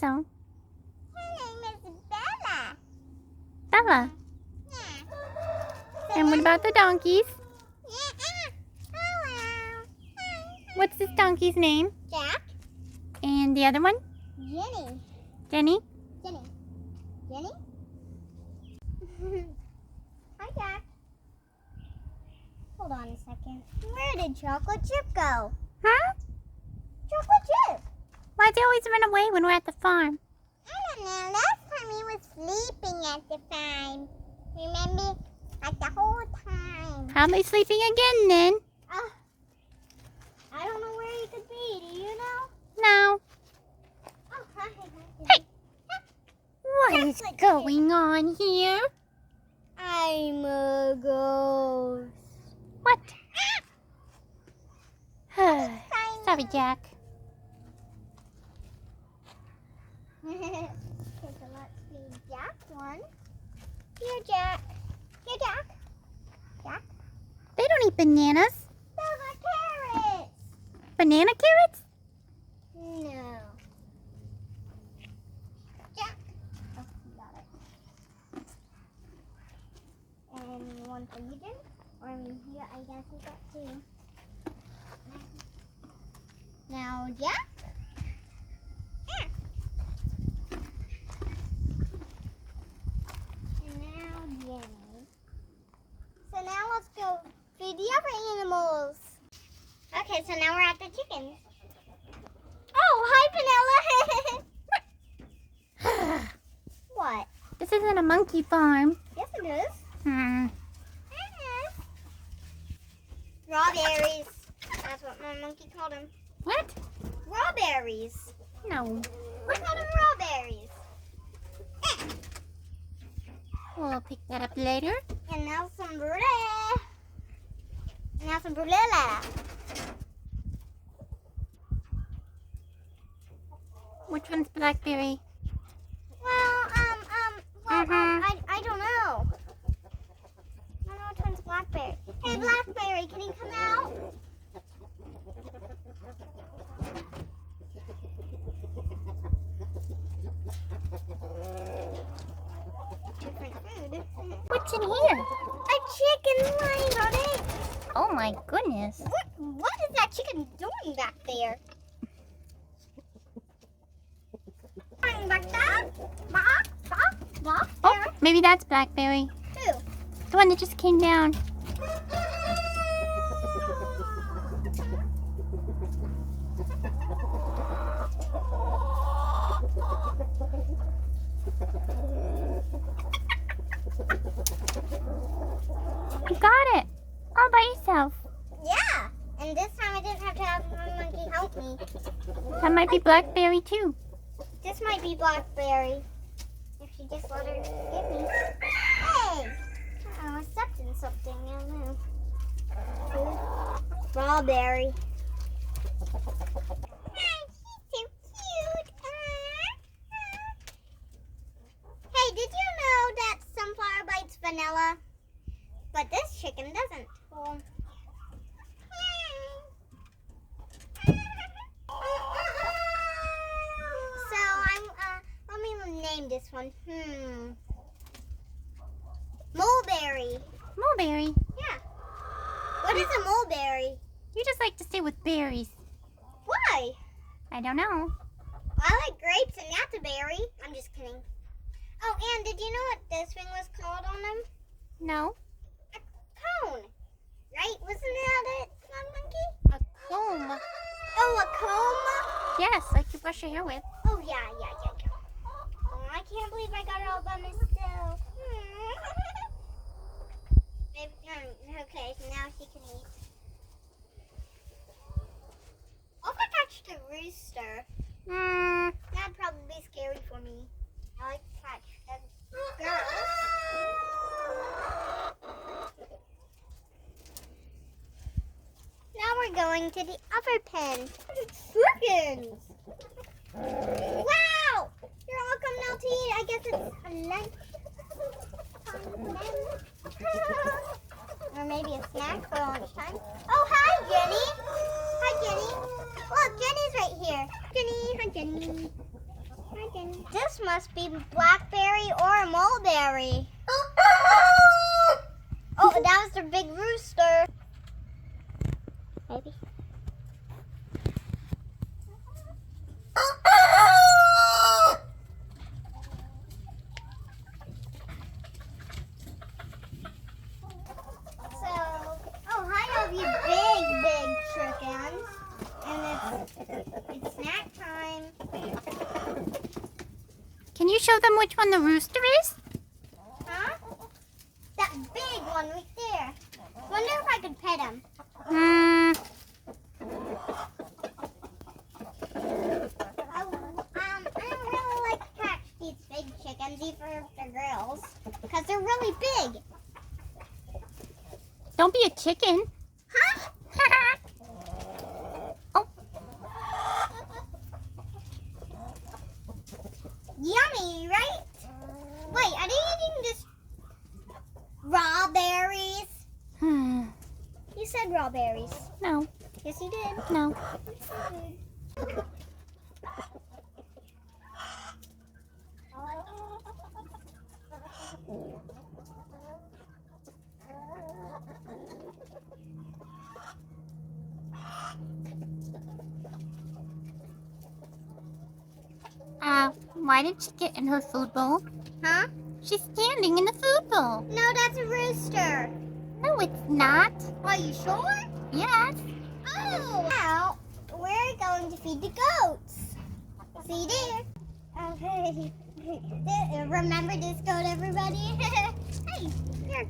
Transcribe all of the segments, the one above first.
so. Her name is Bella. Bella. Yeah. And what about the donkeys? Hello. What's this donkey's name? Jack. And the other one? Jenny. Jenny? Jenny. Jenny? Hi, Jack. Hold on a second. Where did Chocolate Chip go? Huh? Chocolate Chip. Why does he always run away when we're at the farm? I don't know. Last time he was sleeping at the farm. Remember? Like the whole time. Probably sleeping again then. I don't know where he could be. Do you know? No. Oh, hi. Hey! What is going on here? I'm a ghost. What? Sorry, Jack. Okay, so let's feed Jack one. Here, Jack. Here, Jack. Jack. They don't eat bananas. Those are carrots. Banana carrots? No. Jack. Oh, you got it. And one for you, Jim. Or here, I guess you got two. Now, Jack. And now, Jenny. So now let's go feed the other animals. Okay, so now we're at the chickens. Oh, hi, Vanilla. What? This isn't a monkey farm. Yes, it is. Hmm. Strawberries. That's what my monkey called them. What? Strawberries. No. We call them strawberries. We'll pick that up later. And now some brulee. Now some brulee. Which one's blackberry? Well, I don't know. I don't know which one's blackberry. Hey, blackberry, can you come out? Different food. What's in here? A chicken laying on it. Oh my goodness. What is that chicken doing back there? Like that? Oh, maybe that's blackberry. Who? The one that just came down. You got it. All by yourself. Yeah. And this time I didn't have to have my monkey help me. That might be blackberry too. This might be blackberry. If she just let her get me. Hey! I was stepped in something. I don't know. Strawberry. She's so cute. Hey, did you know that sunflower bites vanilla? But this chicken doesn't. Well, let me name this one. Mulberry. Mulberry. Yeah. What is a mulberry? You just like to stay with berries. Why? I don't know. I like grapes and that's a berry. I'm just kidding. Oh, and did you know what this thing was called on them? No. A cone. Right? Wasn't that it, monkey? A comb. Oh, a comb? Yes, like you brush your hair with. Oh, yeah. Oh, I can't believe I got it all by myself. Okay, so now she can eat. What if I touched a rooster? That'd probably be scary for me. I like to touch girls. Now we're going to the other pen. Chickens! Wow! You're all coming out to eat. I guess it's a lunch. Or maybe a snack for lunchtime. Oh, hi, Jenny. Hi, Jenny. Look, Jenny's right here. Jenny, hi, Jenny. This must be blackberry or mulberry. Oh, that was the big rooster. Maybe. Hi, all you big chickens. And it's snack time. Can you show them which one the rooster is? Huh? That big one right there. Wonder if I could pet him. I don't really like to catch these big chickens, even if they're girls, because they're really big. Don't be a chicken. Huh? Oh, Yummy, right? Wait, are they eating just raw berries? You said raw berries. no, Yes, you did. no. Why did she get in her food bowl? Huh? She's standing in the food bowl. No, that's a rooster. No, it's not. Are you sure? Yes. Oh! Now, we're going to feed the goats. See there? Okay. Remember this goat, everybody? Hey, here.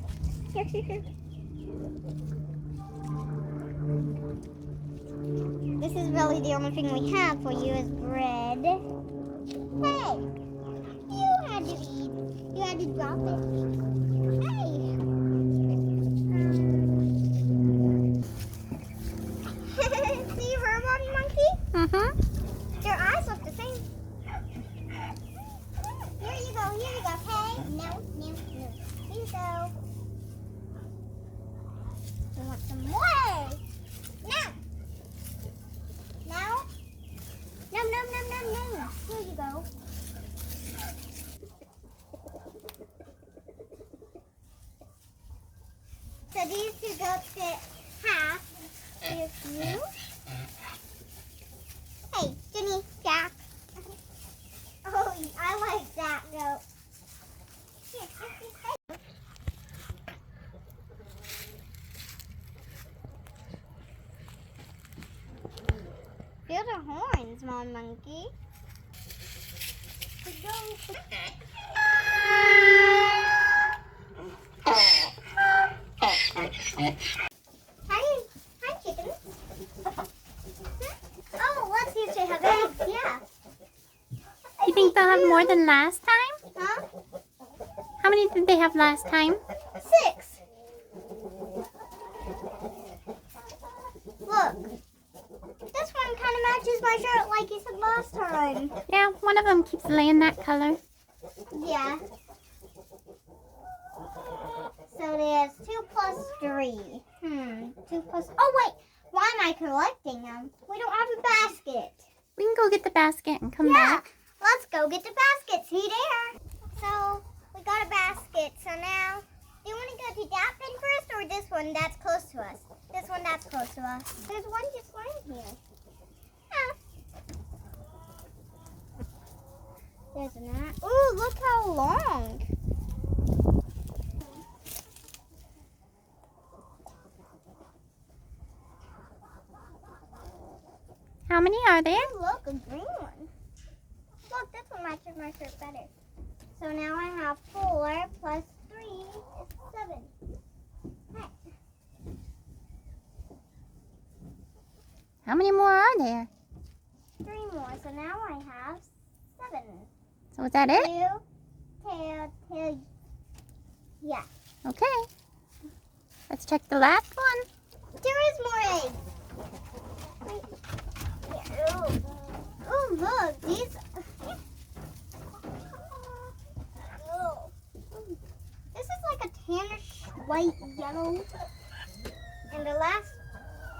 This is really the only thing we have for you is bread. Hey, you had to eat. You had to drop it. Hey. See her, Mommy Monkey? Mm-hmm. Their eyes look the same. Here you go, hey. No. Here you go. You want some more? No. No. No. Here you go. So these two goats get half. Here's you. Hey, Jenny, Jack. Oh, I like that goat. Here. Feel the horns, Mom Monkey. Hi, chickens. Oh, let's see if they have eggs. Yeah. You think they'll have more than last time? Huh? How many did they have last time? 6. Look. This one kind of matches my shirt like you said last time. Yeah, one of them keeps laying that color. Yeah. So there's 2 plus 3. 2 plus... Oh, wait. Why am I collecting them? We don't have a basket. We can go get the basket and come back. Let's go get the basket. See there? So, we got a basket. So now, do you want to go to that bin first or this one that's close to us? This one that's close to us. There's one just right here. Yeah. There's that. Ooh, look how long. How many are there? Oh, look, a green one. Look, this one matches my shirt better. So now I have 4 plus 3 is 7. Hey. How many more are there? 3 more. So now I have 7. So is that it? 2, yeah. Okay. Let's check the last one. There is more eggs. Wait. Here. Ooh, look. These. This is like a tannish white yellow. And the last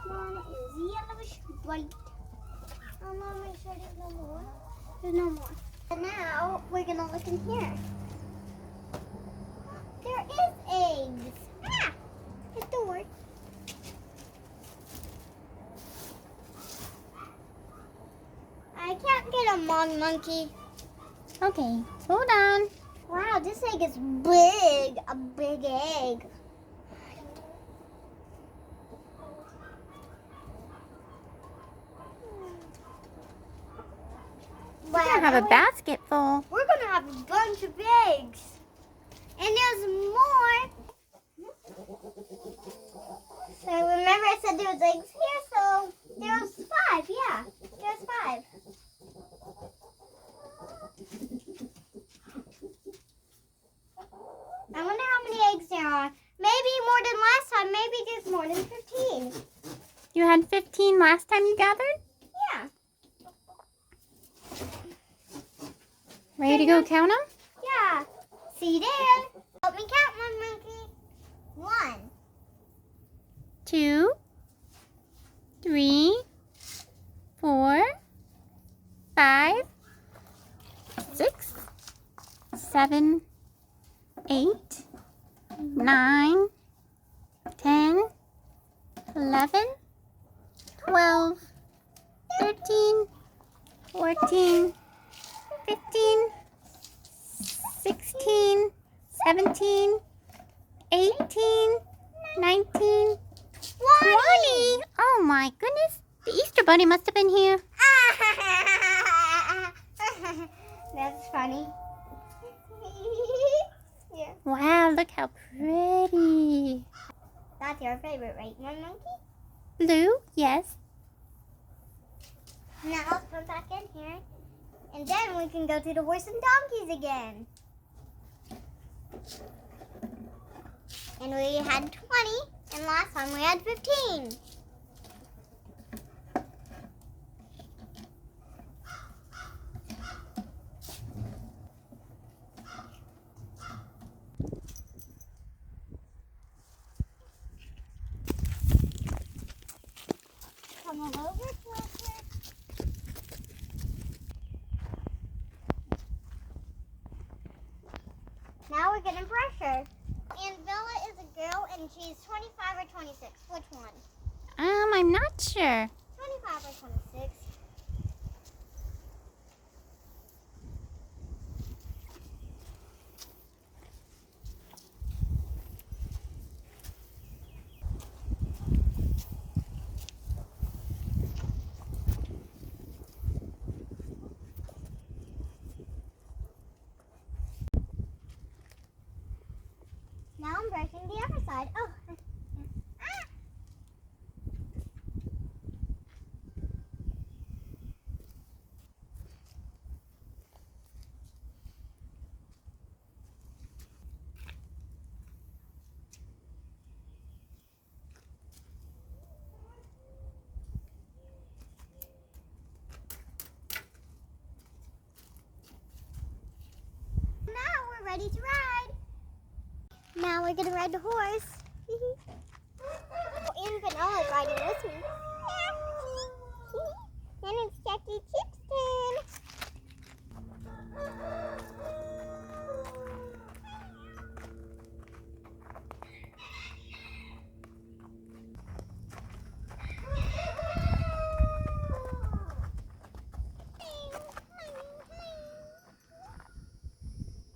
one is yellowish white. Mom, make sure there's no more. There's no more. And now we're gonna look in here. There is eggs. Ah, the door. I can't get a mom monkey. Okay, hold on. Wow, this egg is big. A big egg. We're gonna have a basket full. We're gonna have a bunch of eggs. And there's more. So remember I said there was eggs here, so there's 5, yeah. There's 5. I wonder how many eggs there are. Maybe more than last time. Maybe there's more than 15. You had 15 last time you gathered? Yeah. Ready to go count them? Yeah. See you there. Help me count, Mom Monkey. 1. 2, 3, 4, 5, 6, 7, 8, 9, 10, 11, 12, 13, 14, 15, 16, 17, 18, 19, 20. Oh my goodness. The Easter Bunny must have been here. That's funny. Yeah. Wow, look how pretty. That's your favorite, right, Mom Monkey? Blue, yes. Now let's put back in here. And then we can go to the horse and donkeys again. And we had 20, and last time we had 15. Come on over closer. Now we're gonna brush her. And Bella is a girl, and she's 25 or 26. Which one? I'm not sure. 25 or 26. Now I'm brushing the other side. Oh. Ah. Now we're ready to ride. Now we're gonna ride the horse. And Vanilla is riding with me. And it's Jackie Chip's turn.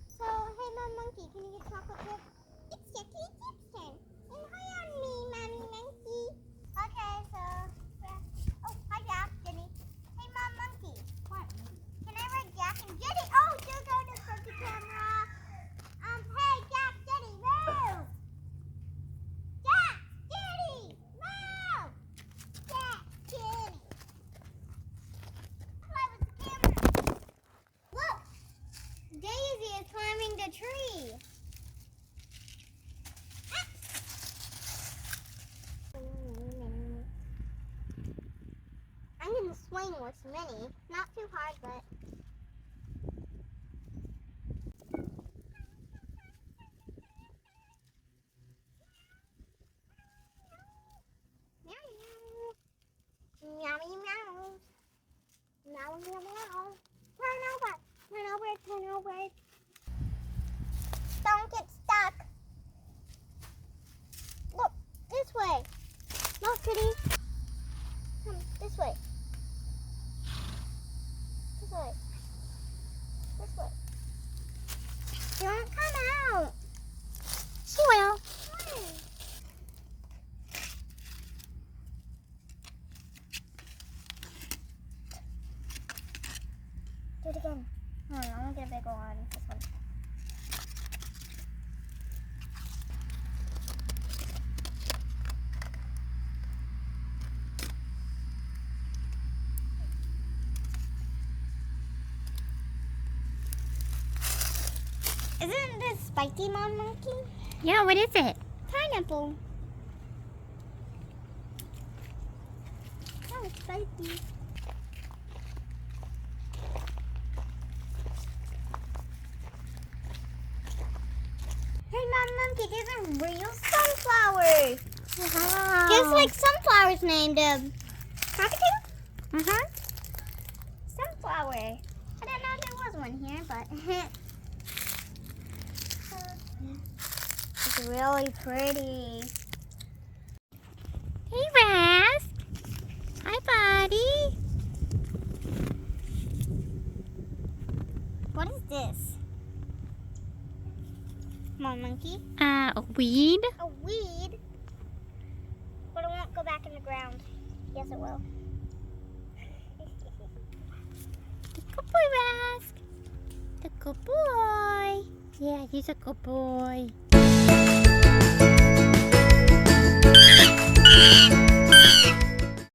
So, hey, Mom Monkey, can you get chocolate chip? It's Jackie Chip's turn. And hi on me, Mommy Monkey. Okay, so, yeah. Oh, hi, Jack, Jenny. Hey, Mom Monkey. What? Can I ride Jack and Jenny? Oh, there goes the camera. Hey, Jack, Jenny, move! Jack, Jenny, move! Jack, Jenny. Play with the camera. Look! Daisy is climbing the tree. I'm going to swing with Minnie. Not too hard, but... Meow, meow. Meow, meow. Meow, meow, meow. Turn over. Turn I know, right? Don't get stuck. Look, this way. Look, kitty. Come this way. This way. This way. Don't come out. She will. Come on. Do it again. Hold on, I want to get a bigger one. This one. Isn't this spicy, Mom Monkey? Yeah, what is it? Pineapple. Oh, it's spicy. Hey, Mom Monkey, these are real sunflowers. Wow. Just like sunflowers named cockatoo? Uh-huh. Sunflower. I didn't know there was one here, but it's really pretty. Hey, Rask. Hi, buddy. What is this? Mom Monkey? A weed. A weed? But it won't go back in the ground. Yes, it will. Good boy, Rask. The good boy. Yeah, he's a good boy.